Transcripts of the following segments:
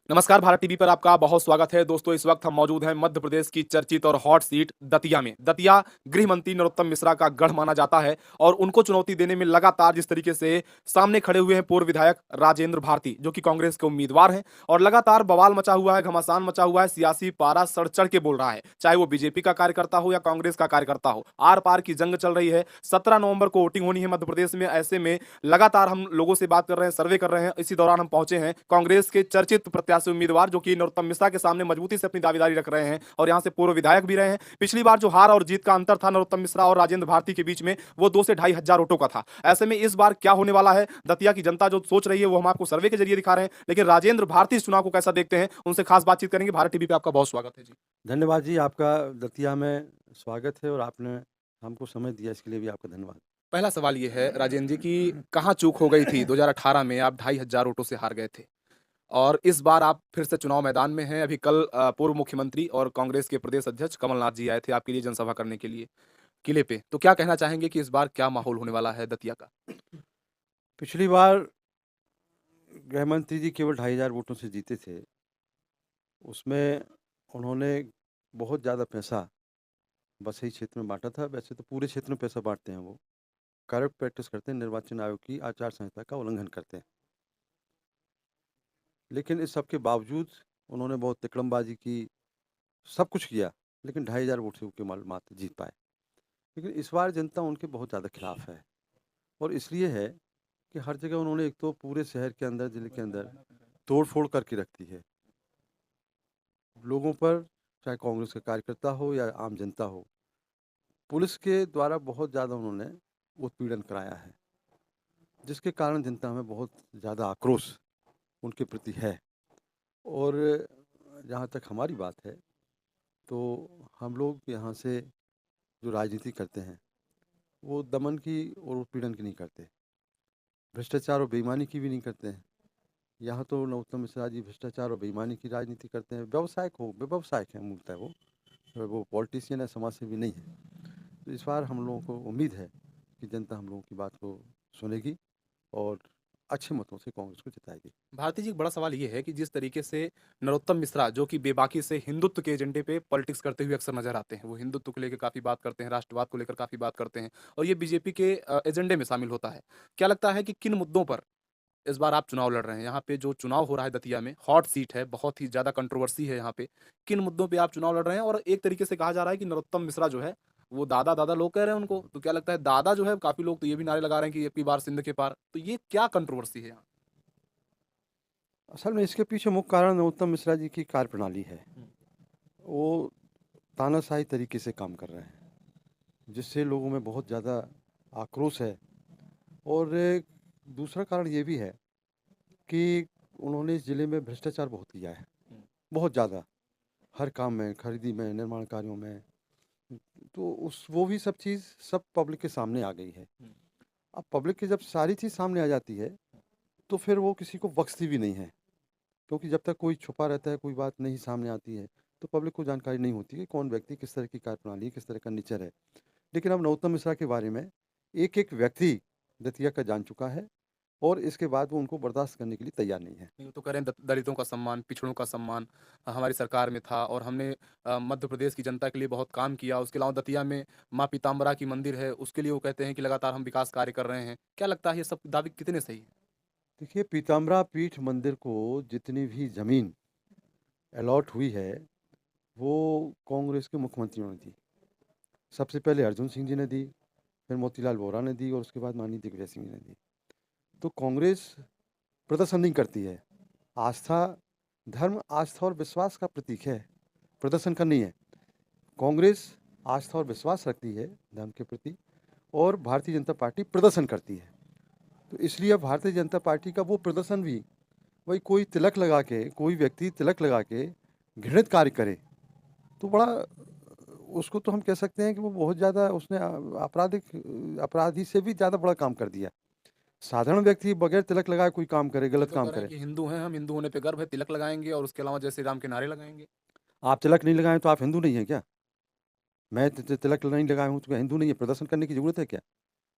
नमस्कार, भारत टीवी पर आपका बहुत स्वागत है। दोस्तों, इस वक्त हम मौजूद हैं मध्य प्रदेश की चर्चित और हॉट सीट दतिया में। दतिया गृह मंत्री नरोत्तम मिश्रा का गढ़ माना जाता है और उनको चुनौती देने में लगातार जिस तरीके से सामने खड़े हुए हैं पूर्व विधायक राजेंद्र भारती, जो कि कांग्रेस के उम्मीदवार हैं, और लगातार बवाल मचा हुआ है, घमासान मचा हुआ है, सियासी पारा सर चढ़ के बोल रहा है, चाहे वो बीजेपी का कार्यकर्ता हो या कांग्रेस का कार्यकर्ता हो। आर पार की जंग चल रही है। 17 नवंबर को वोटिंग होनी है मध्य प्रदेश में। ऐसे में लगातार हम लोगों से बात कर रहे हैं, सर्वे कर रहे हैं। इसी दौरान हम पहुंचे हैं कांग्रेस के चर्चित प्रत्याशी उम्मीदवार, जो कि नरोत्तम मिश्रा के सामने मजबूती से अपनी दावेदारी रख रहे हैं और यहां से पूर्व विधायक भी रहे हैं। पिछली बार जो हार और जीत का अंतर था नरोत्तम मिश्रा और राजेंद्र भारती के बीच में, वो 2 से 2,500 वोटों का था। ऐसे में इस बार क्या होने वाला है, दतिया की जनता जो सोच रही है वो हम आपको सर्वे के जरिए दिखा रहे हैं। लेकिन राजेंद्र भारती इस चुनाव को कैसा देखते हैं, उनसे खास बातचीत करेंगे। भारत टीवी पे आपका बहुत स्वागत है जी। धन्यवाद जी, आपका दतिया में स्वागत है और आपने हमको समय दिया इसके लिए भी आपका धन्यवाद। पहला सवाल ये है राजेंद्र जी कि कहां चूक हो गई थी? 2018 में आप 2,500 वोटों से हार गए थे और इस बार आप फिर से चुनाव मैदान में हैं। अभी कल पूर्व मुख्यमंत्री और कांग्रेस के प्रदेश अध्यक्ष कमलनाथ जी आए थे आपके लिए जनसभा करने के लिए किले पे। तो क्या कहना चाहेंगे कि इस बार क्या माहौल होने वाला है दतिया का? पिछली बार गृह मंत्री जी केवल 2,500 वोटों से जीते थे। उसमें उन्होंने बहुत ज़्यादा पैसा बसई क्षेत्र में बाँटा था। वैसे तो पूरे क्षेत्र में पैसा बाँटते हैं वो। करप्ट प्रैक्टिस करते हैं, निर्वाचन आयोग की आचार संहिता का उल्लंघन करते हैं। लेकिन इस सब के बावजूद उन्होंने बहुत तिकड़मबाज़ी की, सब कुछ किया, लेकिन 2,500 वोट से वो केवल मात्र जीत पाए। लेकिन इस बार जनता उनके बहुत ज़्यादा खिलाफ है और इसलिए है कि हर जगह उन्होंने एक तो पूरे शहर के अंदर, ज़िले के अंदर तोड़-फोड़ करके रख दी है। लोगों पर, चाहे कांग्रेस का कार्यकर्ता हो या आम जनता हो, पुलिस के द्वारा बहुत ज़्यादा उन्होंने उत्पीड़न कराया है, जिसके कारण जनता में बहुत ज़्यादा आक्रोश उनके प्रति है। और जहाँ तक हमारी बात है, तो हम लोग यहाँ से जो राजनीति करते हैं, वो दमन की और उत्पीड़न की नहीं करते, भ्रष्टाचार और बेईमानी की भी नहीं करते हैं। यहाँ तो नरोत्तम मिश्रा जी भ्रष्टाचार और बेईमानी की राजनीति करते हैं। व्यवसायिक हैं मूलतः वो पॉलिटिशियन है, समाज सेवी नहीं है। तो इस बार हम लोगों को उम्मीद है कि जनता हम लोगों की बात को सुनेगी और अच्छे मतों से कांग्रेस को जिताएगी। भारती जी, एक बड़ा सवाल ये है कि जिस तरीके से नरोत्तम मिश्रा, जो कि बेबाकी से हिंदुत्व के एजेंडे पे पॉलिटिक्स करते हुए अक्सर नजर आते हैं, वो हिंदुत्व को लेकर काफी बात करते हैं, राष्ट्रवाद को लेकर काफी बात करते हैं और ये बीजेपी के एजेंडे में शामिल होता है। क्या लगता है कि किन मुद्दों पर इस बार आप चुनाव लड़ रहे हैं? यहाँ पे जो चुनाव हो रहा है दतिया में, हॉट सीट है, बहुत ही ज़्यादा कंट्रोवर्सी है यहाँ पे। किन मुद्दों पे आप चुनाव लड़ रहे हैं? और एक तरीके से कहा जा रहा है कि नरोत्तम मिश्रा जो है, वो दादा-दादा लोग कह रहे हैं उनको। तो क्या लगता है दादा जो है, काफ़ी लोग तो ये भी नारे लगा रहे हैं कि अब की बार सिंध के पार। तो ये क्या कंट्रोवर्सी है यहाँ? असल में इसके पीछे मुख्य कारण नरोत्तम मिश्रा जी की कार्यप्रणाली है। हुँ। वो तानाशाही तरीके से काम कर रहे हैं, जिससे लोगों में बहुत ज़्यादा आक्रोश है। और दूसरा कारण ये भी है कि उन्होंने इस ज़िले में भ्रष्टाचार बहुत किया है, हुँ। बहुत ज़्यादा, हर काम में, खरीदी में, निर्माण कार्यों में। तो उस वो भी सब चीज़ सब पब्लिक के सामने आ गई है। हुँ। अब पब्लिक की जब सारी चीज़ सामने आ जाती है, तो फिर वो किसी को बख्शती भी नहीं है, क्योंकि जब तक कोई छुपा रहता है, कोई बात नहीं सामने आती है, तो पब्लिक को जानकारी नहीं होती कि कौन व्यक्ति किस तरह की कार्यप्रणाली है, किस तरह का नेचर है। लेकिन अब नरोत्तम मिश्रा के बारे में एक-एक व्यक्ति दतिया का जान चुका है और इसके बाद वो उनको बर्दाश्त करने के लिए तैयार नहीं है। नहीं, वो तो कह रहे हैं दलितों का सम्मान, पिछड़ों का सम्मान हमारी सरकार में था और हमने मध्य प्रदेश की जनता के लिए बहुत काम किया। उसके अलावा दतिया में माँ पीताम्बरा की मंदिर है, उसके लिए वो कहते हैं कि लगातार हम विकास कार्य कर रहे हैं। क्या लगता है ये सब दावे कितने सही हैं? देखिए, पीताम्बरा पीठ मंदिर को जितनी भी ज़मीन अलॉट हुई है, वो कांग्रेस के मुख्यमंत्रियों ने दी। सबसे पहले अर्जुन सिंह जी ने दी, फिर मोतीलाल वोरा ने दी और उसके बाद माननीय दिग्विजय सिंह ने दी। तो कांग्रेस प्रदर्शन नहीं करती है। आस्था, धर्म, आस्था और विश्वास का प्रतीक है, प्रदर्शन का नहीं है। कांग्रेस आस्था और विश्वास रखती है धर्म के प्रति और भारतीय जनता पार्टी प्रदर्शन करती है। तो इसलिए अब भारतीय जनता पार्टी का वो प्रदर्शन भी वही कोई तिलक लगा के, कोई व्यक्ति तिलक लगा के घृणित कार्य करे, तो बड़ा उसको तो हम कह सकते हैं कि वो बहुत ज़्यादा उसने अपराधी से भी ज़्यादा बड़ा काम कर दिया। साधारण व्यक्ति बगैर तिलक लगाए कोई काम करे, ये गलत तो कह काम रहे हैं करे। कि हिंदू हैं हम, हिंदू होने पे गर्व है, तिलक लगाएँगे और उसके अलावा जय श्री राम के नारे लगाएँगे। आप तिलक नहीं लगाएँ तो आप हिंदू नहीं हैं क्या? मैं तिलक नहीं लगाया हूँ तो क्या हिंदू नहीं है? प्रदर्शन करने की ज़रूरत है क्या?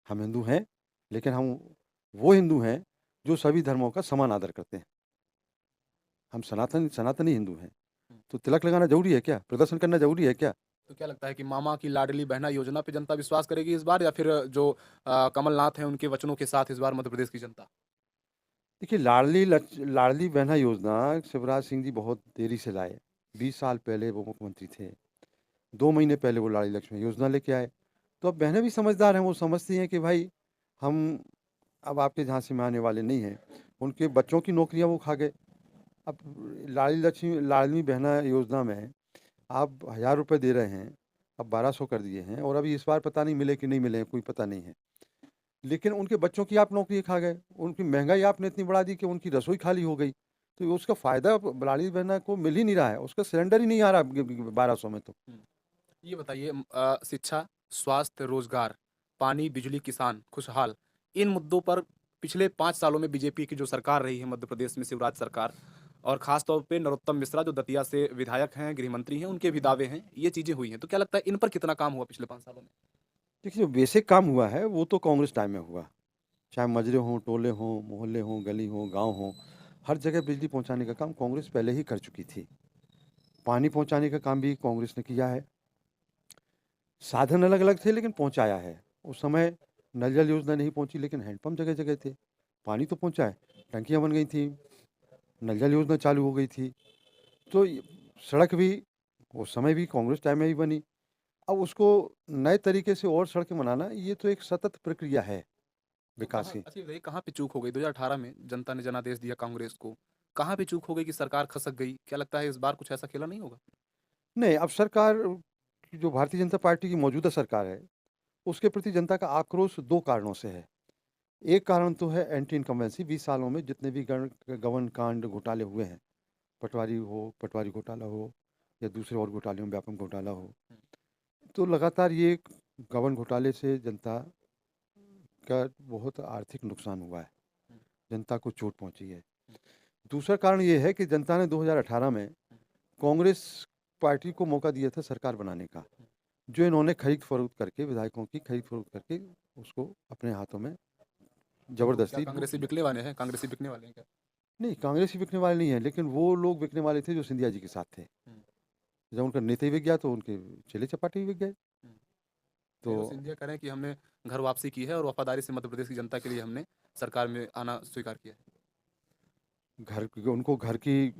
हम हिंदू हैं, लेकिन हम वो हिंदू हैं जो सभी धर्मों का समान आदर करते हैं। हम सनातनी हिंदू हैं, तो तिलक लगाना ज़रूरी है क्या? प्रदर्शन करना ज़रूरी है क्या? तो क्या लगता है कि मामा की लाडली बहना योजना पे जनता विश्वास करेगी इस बार, या फिर जो कमलनाथ हैं उनके वचनों के साथ इस बार मध्य प्रदेश की जनता? देखिए, लाडली बहना योजना शिवराज सिंह जी बहुत देरी से लाए। 20 साल पहले वो मुख्यमंत्री थे। 2 महीने पहले वो लाडली लक्ष्मी योजना लेके आए। तो अब बहनें भी समझदार हैं, वो समझती हैं कि भाई हम अब आपके झांसे में आने वाले नहीं हैं। उनके बच्चों की नौकरियां वो खा गए। अब लाडली बहना योजना में आप 1000 रुपये दे रहे हैं, अब 1200 कर दिए हैं, और अभी इस बार पता नहीं मिले कि नहीं मिले हैं, कोई पता नहीं है। लेकिन उनके बच्चों की आप नौकरी खा गए, उनकी महंगाई आपने इतनी बढ़ा दी कि उनकी रसोई खाली हो गई। तो उसका फ़ायदा लाडली बहना को मिल ही नहीं रहा है, उसका सिलेंडर ही नहीं आ रहा 1200 में तो। हुँ। ये बताइए, शिक्षा, स्वास्थ्य, रोजगार, पानी, बिजली, किसान, खुशहाल, इन मुद्दों पर पिछले 5 सालों में बीजेपी की जो सरकार रही है मध्य प्रदेश में, शिवराज सरकार, और खास तौर पे नरोत्तम मिश्रा जो दतिया से विधायक हैं, गृह मंत्री हैं, उनके भी दावे हैं, ये चीज़ें हुई हैं। तो क्या लगता है इन पर कितना काम हुआ पिछले 5 सालों में? देखिए, जो बेसिक काम हुआ है वो तो कांग्रेस टाइम में हुआ। चाहे मजरे हों, टोले हों, मोहल्ले हों, गली हों, गाँव हों, हर जगह बिजली पहुँचाने का काम कांग्रेस पहले ही कर चुकी थी। पानी पहुँचाने का काम भी कांग्रेस ने किया है। साधन अलग-अलग थे लेकिन पहुँचाया है। उस समय नल जल योजना नहीं पहुँची लेकिन हैंडपंप जगह-जगह थे। पानी तो पहुँचा है, टंकियाँ बन गई थी, नल जल योजना चालू हो गई थी। तो ये सड़क भी उस समय भी कांग्रेस टाइम में ही बनी। अब उसको नए तरीके से और सड़कें बनाना, ये तो एक सतत प्रक्रिया है तो विकास कहाँ, की। अच्छा ये बताइए, कहाँ पे चूक हो गई? 2018 में जनता ने जनादेश दिया कांग्रेस को। कहाँ पे चूक हो गई कि सरकार खसक गई? क्या लगता है इस बार कुछ ऐसा खेला नहीं होगा? नहीं, अब सरकार की जो भारतीय जनता पार्टी की मौजूदा सरकार है, उसके प्रति जनता का आक्रोश 2 कारणों से है। एक कारण तो है एंटी इनकम्बेंसी, 20 सालों में जितने भी गबन कांड घोटाले हुए हैं, पटवारी घोटाला हो या दूसरे और घोटाले हों, व्यापम घोटाला हो, तो लगातार ये गबन घोटाले से जनता का बहुत आर्थिक नुकसान हुआ है, जनता को चोट पहुँची है। दूसरा कारण ये है कि जनता ने 2018 में कांग्रेस पार्टी को मौका दिया था सरकार बनाने का, जो इन्होंने खरीद-फ़रोख्त करके, विधायकों की खरीद-फ़रोख्त करके उसको अपने हाथों में तो क्या ज़बरदस्ती कांग्रेसी बिकने वाले हैं? कांग्रेसी बिकने वाले हैं क्या? नहीं, कांग्रेसी बिकने वाले नहीं हैं, लेकिन वो लोग बिकने वाले थे जो सिंधिया जी के साथ थे। हुँ, जब उनका नेता ही बिक गया तो उनके चेले-चपाटे भी बिक गए। हुँ। तो नहीं तो सिंधिया कह रहे हैं कि हमने घर वापसी की है और वफ़ादारी से मध्य प्रदेश की जनता के लिए हमने सरकार में आना स्वीकार किया है। उनको घर की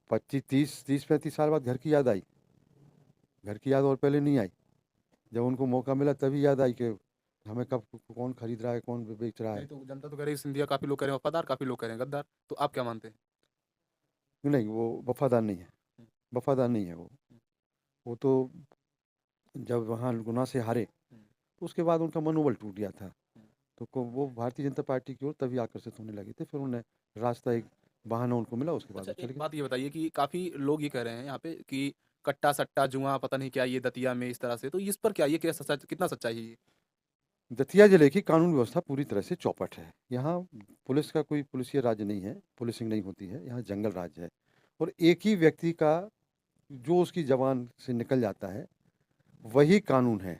25 30-35 साल बाद घर की याद आई। घर की याद और पहले नहीं आई। जब उनको मौका मिला तभी याद आई कि हमें कब कौन खरीद रहा है, कौन बेच रहा नहीं है। तो जनता तो कह रही है सिंधिया, काफ़ी लोग कह रहे हैं वफ़ादार, काफ़ी लोग कह रहे हैं गद्दार। तो आप क्या मानते हैं? नहीं, वो वफ़ादार नहीं है, हुँ, वफ़ादार नहीं है वो। हुँ, वो तो जब वहाँ गुना से हारे, हुँ, तो उसके बाद उनका मनोबल टूट गया था। हुँ। तो को वो भारतीय जनता पार्टी की ओर तभी आकर्षित होने लगे थे। फिर उन्हें रास्ता एक बहाना उनको मिला, उसके बाद अच्छा, वो एक चले गए। बात ये बताइए कि काफ़ी लोग ये कह रहे हैं यहाँ पे कि कट्टा-सट्टा, जुआ, पता नहीं क्या ये दतिया में इस तरह से, तो इस पर क्या, ये क्या सच, कितना सच्चाई है ये? दतिया जिले की कानून व्यवस्था पूरी तरह से चौपट है। यहाँ पुलिस का कोई पुलिसिया राज्य नहीं है, पुलिसिंग नहीं होती है, यहाँ जंगल राज है। और एक ही व्यक्ति का जो उसकी ज़बान से निकल जाता है, वही कानून है।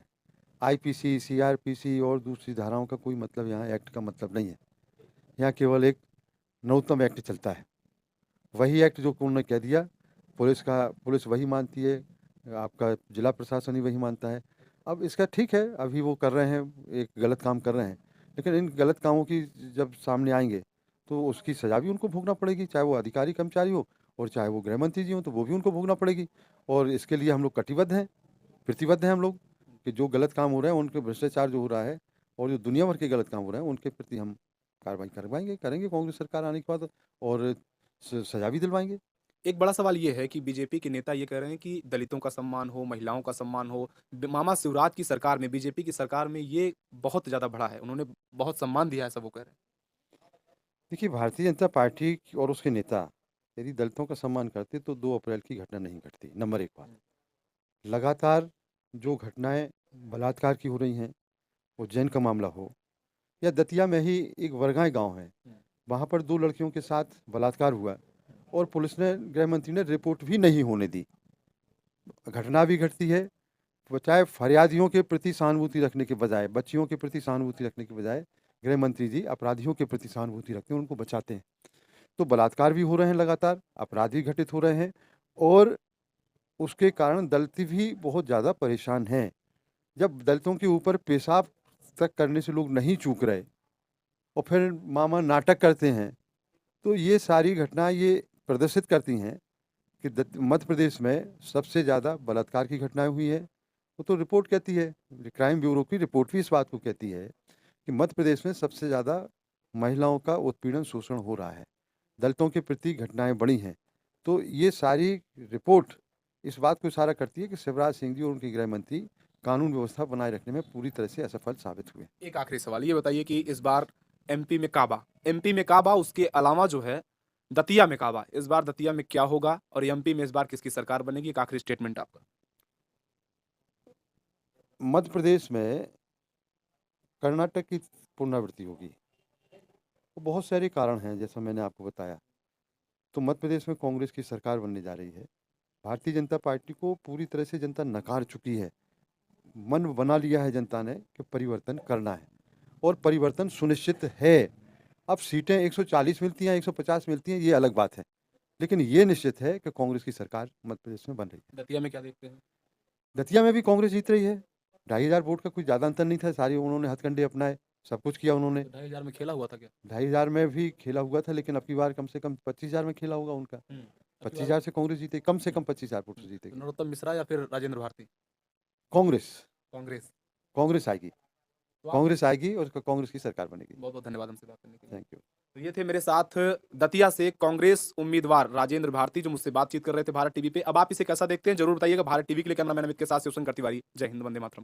आईपीसी, सीआरपीसी और दूसरी धाराओं का कोई मतलब यहाँ एक्ट का मतलब नहीं है। यहाँ केवल एक नरोत्तम एक्ट चलता है। वही एक्ट जो उन्होंने कह दिया, पुलिस वही मानती है, आपका जिला प्रशासन ही वही मानता है। अब इसका ठीक है, अभी वो कर रहे हैं, एक गलत काम कर रहे हैं, लेकिन इन गलत कामों की जब सामने आएँगे, तो उसकी सज़ा भी उनको भोगना पड़ेगी, चाहे वो अधिकारी कर्मचारी हो और चाहे वो गृह मंत्री जी हों, तो वो भी उनको भोगना पड़ेगी। और इसके लिए हम लोग कटिबद्ध हैं, प्रतिबद्ध हैं हम लोग कि जो गलत काम हो रहे हैं, उनके भ्रष्टाचार जो हो रहा है और जो दुनिया भर के गलत काम हो रहे हैं, उनके प्रति हम कार्रवाई करवाएँगे, करेंगे कांग्रेस सरकार आने के बाद, और सज़ा भी दिलवाएँगे। एक बड़ा सवाल ये है कि बीजेपी के नेता ये कह रहे हैं कि दलितों का सम्मान हो, महिलाओं का सम्मान हो। मामा शिवराज की सरकार में, बीजेपी की सरकार में ये बहुत ज़्यादा बढ़ा है। उन्होंने बहुत सम्मान दिया है, ऐसा वो कह रहे हैं। देखिए, भारतीय जनता पार्टी और उसके नेता यदि दलितों का सम्मान करते तो 2 अप्रैल की घटना नहीं घटती, नंबर 1 बात। हुँ, लगातार जो घटनाएँ बलात्कार की हो रही हैं, उज्जैन का मामला हो या दतिया में ही एक वरगाई गाँव है, हुँ, वहाँ पर 2 लड़कियों के साथ बलात्कार हुआ और पुलिस ने, गृह मंत्री ने रिपोर्ट भी नहीं होने दी। घटना भी घटती है, वो चाहे फरियादियों के प्रति सहानुभूति रखने के बजाय, बच्चियों के प्रति सहानुभूति रखने के बजाय, गृह मंत्री जी अपराधियों के प्रति सहानुभूति रखते हैं, उनको बचाते हैं। तो बलात्कार भी हो रहे हैं लगातार, अपराध भी घटित हो रहे हैं और उसके कारण दलित भी बहुत ज़्यादा परेशान हैं। जब दलितों के ऊपर पेशाब तक करने से लोग नहीं चूक रहे और फिर मामा नाटक करते हैं, तो ये सारी घटनाएँ ये प्रदर्शित करती हैं कि मध्य प्रदेश में सबसे ज़्यादा बलात्कार की घटनाएँ हुई हैं। वो तो रिपोर्ट कहती है, क्राइम ब्यूरो की रिपोर्ट भी इस बात को कहती है कि मध्य प्रदेश में सबसे ज़्यादा महिलाओं का उत्पीड़न शोषण हो रहा है, दलितों के प्रति घटनाएँ बढ़ी हैं। तो ये सारी रिपोर्ट इस बात को इशारा करती है कि शिवराज सिंह जी और उनके गृह मंत्री कानून व्यवस्था बनाए रखने में पूरी तरह से असफल साबित हुए। एक आखिरी सवाल ये बताइए कि इस बार एमपी में काबा उसके अलावा जो है दतिया में काबा, इस बार दतिया में क्या होगा और एमपी में इस बार किसकी सरकार बनेगी? एक आखिरी स्टेटमेंट आपका। मध्य प्रदेश में कर्नाटक की पुनरावृत्ति होगी। तो बहुत सारे कारण हैं जैसा मैंने आपको बताया। तो मध्य प्रदेश में कांग्रेस की सरकार बनने जा रही है। भारतीय जनता पार्टी को पूरी तरह से जनता नकार चुकी है। मन बना लिया है जनता ने कि परिवर्तन करना है और परिवर्तन सुनिश्चित है। अब सीटें 140 मिलती हैं, 150 मिलती हैं, ये अलग बात है। लेकिन ये निश्चित है कि कांग्रेस की सरकार मध्य प्रदेश में बन रही है। दतिया में क्या देखते हैं? दतिया में भी कांग्रेस जीत रही है। 2500 वोट का कोई ज़्यादा अंतर नहीं था, सारे उन्होंने हथकंडे अपनाए, सब कुछ किया उन्होंने। तो 2500 में खेला हुआ था क्या? 2500 में भी खेला हुआ था, लेकिन अब की बार कम से कम 25,000 में खेला होगा उनका। अब की बार 25,000 से कांग्रेस जीते, कम से कम 25,000 वोट से तो जीतेगी। नरोत्तम मिश्रा या फिर राजेंद्र भारती? कांग्रेस कांग्रेस। कांग्रेस आएगी, तो आप कांग्रेस आएगी और कांग्रेस की सरकार बनेगी। बहुत बहुत धन्यवाद हमसे बात करने के लिए। Thank you. तो ये थे मेरे साथ दतिया से कांग्रेस उम्मीदवार राजेंद्र भारती जो मुझसे बातचीत कर रहे थे भारत टीवी पे। अब आप इसे कैसा देखते हैं जरूर बताइएगा। भारत टीवी के लिए कैमरामैन अमित के साथ शिवशंकर तिवारी। जय हिंद, वंदे मातरम।